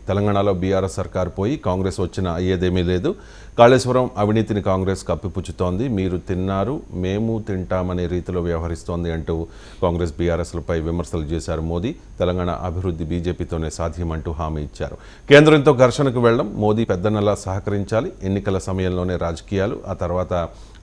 తెలంగాణలో బీఆర్ఎస్ సర్కార్ పోయి కాంగ్రెస్ వచ్చిన అయ్యేదేమీ లేదు. కాళేశ్వరం అవినీతిని కాంగ్రెస్ కప్పిపుచ్చుతోంది. మీరు తిన్నారు, మేము తింటామనే రీతిలో వ్యవహరిస్తోంది అంటూ కాంగ్రెస్ బీఆర్ఎస్లపై విమర్శలు చేశారు మోదీ. తెలంగాణ అభివృద్ధి బీజేపీతోనే సాధ్యమంటూ హామీ ఇచ్చారు. కేంద్రంతో ఘర్షణకు వెళ్లడం, మోదీ పెద్దన్నలా సహకరించాలి, ఎన్నికల సమయంలోనే రాజకీయాలు, ఆ తర్వాత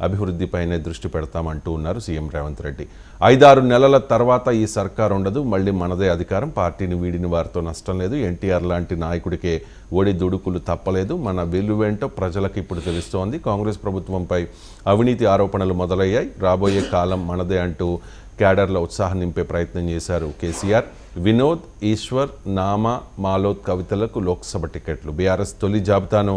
అభివృద్ధిపైనే దృష్టి పెడతామంటూ ఉన్నారు సీఎం రేవంత్ రెడ్డి. 5-6 నెలల తర్వాత ఈ సర్కార్ ఉండదు, మళ్ళీ మనదే అధికారం, పార్టీని వీడిన వారితో నష్టం లేదు, ఎన్టీఆర్ లాంటి నాయకుడికే ఒడిదుడుకులు తప్పలేదు, మన విలువేంటో ప్రజలకు ఇప్పుడు తెలుస్తోంది, కాంగ్రెస్ ప్రభుత్వంపై అవినీతి ఆరోపణలు మొదలయ్యాయి, రాబోయే కాలం మనదే అంటూ క్యాడర్ల ఉత్సాహం నింపే ప్రయత్నం చేశారు కేసీఆర్. వినోద్, ఈశ్వర్, నామా, మాలోద్ కవితలకు లోక్సభ టికెట్లు. బీఆర్ఎస్ తొలి జాబితాను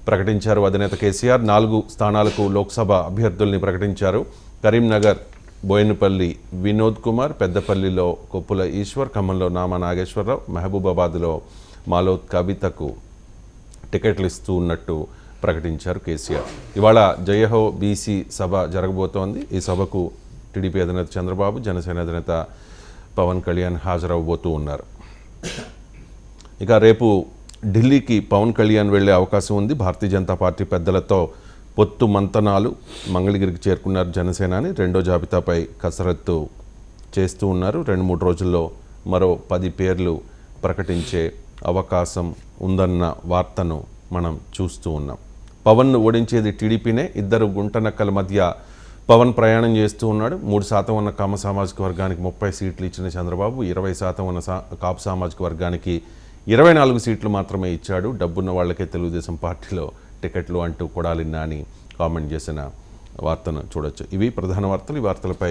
ప్రకటించారు అధినేత కేసీఆర్. 4 స్థానాలకు లోక్సభ అభ్యర్థుల్ని ప్రకటించారు. కరీంనగర్ బోయినపల్లి వినోద్ కుమార్, పెద్దపల్లిలో కొప్పుల ఈశ్వర్, ఖమ్మంలో నామా నాగేశ్వరరావు, మహబూబాబాద్లో మాలోద్ కవితకు టికెట్లు ఇస్తూ ఉన్నట్టు ప్రకటించారు కేసీఆర్. ఇవాళ జయహో బీసీ సభ జరగబోతోంది. ఈ సభకు టీడీపీ అధినేత చంద్రబాబు, జనసేన అధినేత పవన్ కళ్యాణ్ హాజరవబోతూ ఉన్నారు. ఇక రేపు ఢిల్లీకి పవన్ కళ్యాణ్ వెళ్లే అవకాశం ఉంది. భారతీయ జనతా పార్టీ పెద్దలతో పొత్తు మంతనాలు, మంగళగిరికి చేరుకున్నారు జనసేనాని. రెండో జాబితాపై కసరత్తు చేస్తూ ఉన్నారు. 2-3 రోజుల్లో మరో 10 పేర్లు ప్రకటించే అవకాశం ఉందన్న వార్తను మనం చూస్తూ ఉన్నాం. పవన్ను ఓడించేది టీడీపీనే. 2 గుంటనక్కల మధ్య పవన్ ప్రయాణం చేస్తూ ఉన్నాడు. 3% ఉన్న కామ సామాజిక వర్గానికి 30 సీట్లు ఇచ్చిన చంద్రబాబు, 20% ఉన్న కాపు సామాజిక వర్గానికి 24 సీట్లు మాత్రమే ఇచ్చాడు. డబ్బున్న వాళ్ళకే తెలుగుదేశం పార్టీలో టికెట్లు అంటూ కొడాలి నాని కామెంట్ చేసిన వార్తను చూడొచ్చు. ఇవి ప్రధాన వార్తలు. ఈ వార్తలపై